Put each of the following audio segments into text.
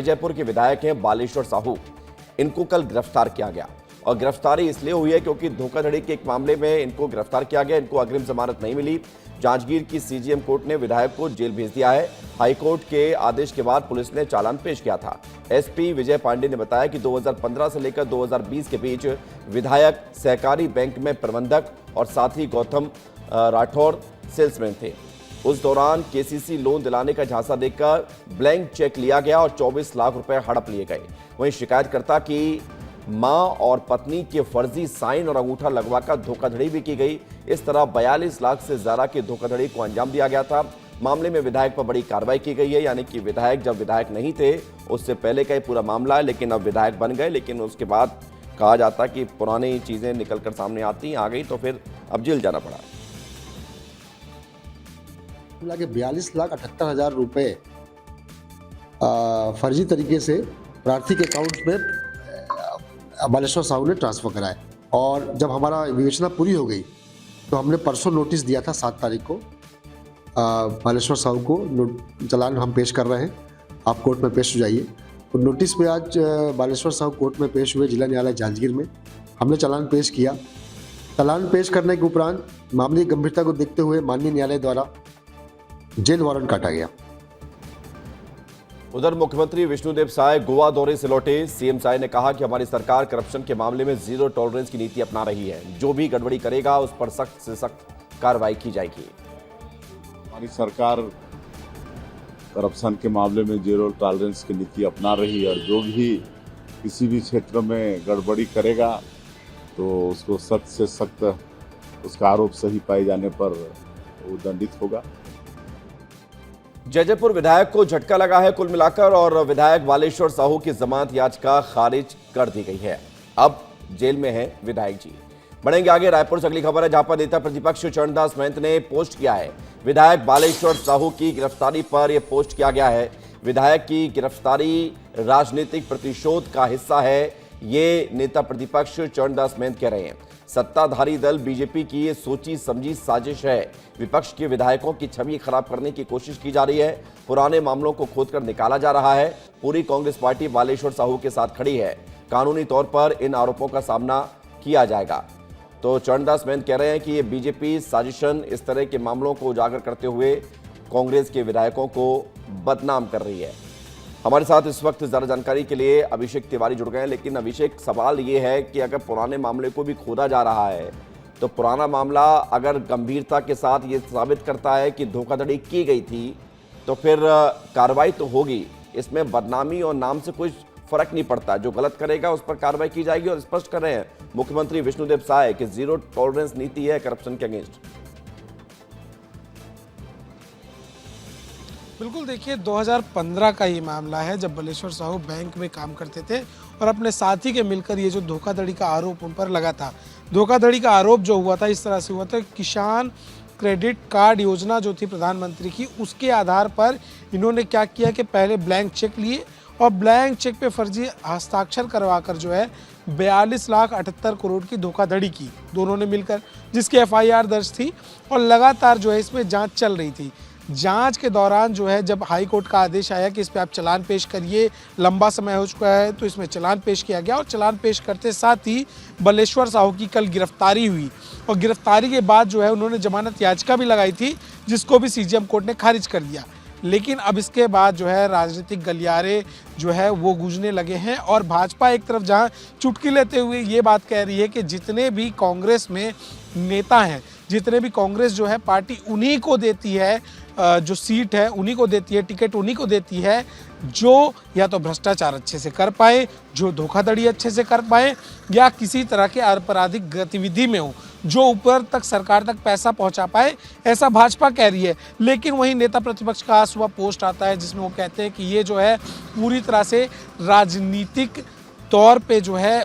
जयपुर के विधायक हैं बालेश्वर साहू। इनको कल गिरफ्तार किया गया और गिरफ्तारी इसलिए हुई है क्योंकि धोखाधड़ी के एक मामले में इनको गिरफ्तार किया गया। इनको अग्रिम जमानत नहीं मिली। जांजगीर की सीजीएम कोर्ट ने विधायक को जेल भेज दिया है। हाईकोर्ट के आदेश के बाद पुलिस ने चालान पेश किया था। एसपी विजय पांडे ने बताया कि 2015 से लेकर 2020 के बीच विधायक सहकारी बैंक में प्रबंधक और साथी गौतम राठौर सेल्समैन थे। उस दौरान केसीसी लोन दिलाने का झांसा देकर ब्लैंक चेक लिया गया और 24 लाख रुपए हड़प लिए गए। वहीं शिकायतकर्ता की मां और पत्नी के फर्जी साइन और अंगूठा लगवाकर धोखाधड़ी भी की गई। इस तरह 42 लाख से ज्यादा की धोखाधड़ी को अंजाम दिया गया था। मामले में विधायक पर बड़ी कार्रवाई की गई है, यानी कि विधायक जब विधायक नहीं थे उससे पहले का ही पूरा मामला है, लेकिन अब विधायक बन गए। लेकिन उसके बाद कहा जाता कि पुरानी चीजें निकलकर सामने आ गई तो फिर अब जेल जाना पड़ा। मिला के 42,78,000 रुपए फर्जी तरीके से प्रार्थी के अकाउंट में बालेश्वर साहू ने ट्रांसफर कराए। और जब हमारा विवेचना पूरी हो गई तो हमने परसों नोटिस दिया था 7 तारीख को बालेश्वर साहू को। चालान हम पेश कर रहे हैं, आप कोर्ट में पेश हो जाइए। तो नोटिस पे आज बालेश्वर साहू कोर्ट में पेश हुए जिला न्यायालय जांजगीर में। हमने चालान पेश किया। चालान पेश करने के उपरांत मामले की गंभीरता को देखते हुए माननीय न्यायालय द्वारा जेल वारंट काटा गया। उधर मुख्यमंत्री विष्णुदेव साय गोवा दौरे से लौटे। सीएम साय ने कहा कि हमारी सरकार करप्शन के मामले में जीरो टॉलरेंस की नीति अपना रही है। जो भी गड़बड़ी करेगा उस पर सख्त से सख्त कार्रवाई की जाएगी। हमारी सरकार करप्शन के मामले में जीरो टॉलरेंस की नीति अपना रही है और जो भी किसी भी क्षेत्र में गड़बड़ी करेगा तो उसको सख्त से सख्त उसका आरोप सही पाए जाने पर वो दंडित होगा। जयपुर विधायक को झटका लगा है कुल मिलाकर, और विधायक बालेश्वर साहू की जमानत याचिका खारिज कर दी गई है। अब जेल में है विधायक जी। बढ़ेंगे आगे। रायपुर से अगली खबर है जहां पर नेता प्रतिपक्ष चरणदास महंत ने पोस्ट किया है। विधायक बालेश्वर साहू की गिरफ्तारी पर यह पोस्ट किया गया है। विधायक की गिरफ्तारी राजनीतिक प्रतिशोध का हिस्सा है, ये नेता प्रतिपक्ष चरणदास महंत कह रहे हैं। सत्ताधारी दल बीजेपी की ये सोची समझी साजिश है। विपक्ष के विधायकों की छवि खराब करने की कोशिश की जा रही है। पुराने मामलों को खोदकर निकाला जा रहा है। पूरी कांग्रेस पार्टी बालेश्वर साहू के साथ खड़ी है। कानूनी तौर पर इन आरोपों का सामना किया जाएगा। तो चरणदास महंत कह रहे हैं कि ये बीजेपी साजिशन इस तरह के मामलों को उजागर करते हुए कांग्रेस के विधायकों को बदनाम कर रही है। हमारे साथ इस वक्त ज़्यादा जानकारी के लिए अभिषेक तिवारी जुड़ गए हैं। लेकिन अभिषेक, सवाल ये है कि अगर पुराने मामले को भी खोदा जा रहा है तो पुराना मामला अगर गंभीरता के साथ ये साबित करता है कि धोखाधड़ी की गई थी तो फिर कार्रवाई तो होगी। इसमें बदनामी और नाम से कोई फर्क नहीं पड़ता। जो गलत करेगा उस पर कार्रवाई की जाएगी। और स्पष्ट कर रहे हैं मुख्यमंत्री विष्णुदेव साय कि जीरो टॉलरेंस नीति है करप्शन के अगेंस्ट। बिल्कुल, देखिए 2015 का ये मामला है जब बालेश्वर साहू बैंक में काम करते थे और अपने साथी के मिलकर ये जो धोखाधड़ी का आरोप उन पर लगा था। धोखाधड़ी का आरोप जो हुआ था इस तरह से हुआ था, किसान क्रेडिट कार्ड योजना जो थी प्रधानमंत्री की, उसके आधार पर इन्होंने क्या किया कि पहले ब्लैंक चेक लिए और ब्लैंक चेक पे फर्जी हस्ताक्षर करवाकर जो है 42,78 करोड़ की धोखाधड़ी की दोनों ने मिलकर, जिसकी एफआईआर दर्ज थी और लगातार जो है इसमें जांच चल रही थी। जांच के दौरान जो है जब हाई कोर्ट का आदेश आया कि इस पे आप चालान पेश करिए, लंबा समय हो चुका है, तो इसमें चालान पेश किया गया और चालान पेश करते साथ ही बालेश्वर साहू की कल गिरफ्तारी हुई। और गिरफ्तारी के बाद जो है उन्होंने जमानत याचिका भी लगाई थी जिसको भी सीजीएम कोर्ट ने खारिज कर दिया। लेकिन अब इसके बाद जो है राजनीतिक गलियारे जो है वो गूंजने लगे हैं और भाजपा एक तरफ जहां चुटकी लेते हुए ये बात कह रही है कि जितने भी कांग्रेस में नेता हैं, जितने भी कांग्रेस जो है पार्टी उन्हीं को देती है, जो सीट है उन्हीं को देती है, टिकट उन्हीं को देती है जो या तो भ्रष्टाचार अच्छे से कर पाए, जो धोखाधड़ी अच्छे से कर पाए या किसी तरह के आपराधिक गतिविधि में हो, जो ऊपर तक सरकार तक पैसा पहुंचा पाए, ऐसा भाजपा कह रही है। लेकिन वहीं नेता प्रतिपक्ष का सुबह पोस्ट आता है जिसमें वो कहते हैं कि ये जो है पूरी तरह से राजनीतिक तौर पे जो है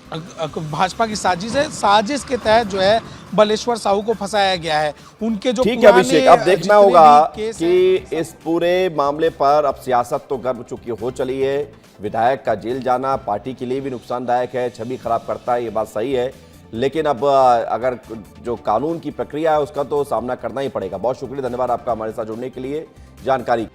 भाजपा की साजिश है। साजिश के तहत जो है बालेश्वर साहू को फंसाया गया है। उनके जो ठीक है अभिषेक, अब देखना होगा कि इस पूरे मामले पर अब सियासत तो गर्म चुकी हो चली है। विधायक का जेल जाना पार्टी के लिए भी नुकसानदायक है, छवि खराब करता है, ये बात सही है। लेकिन अब अगर जो कानून की प्रक्रिया है उसका तो सामना करना ही पड़ेगा। बहुत शुक्रिया, धन्यवाद आपका हमारे साथ जुड़ने के लिए, जानकारी।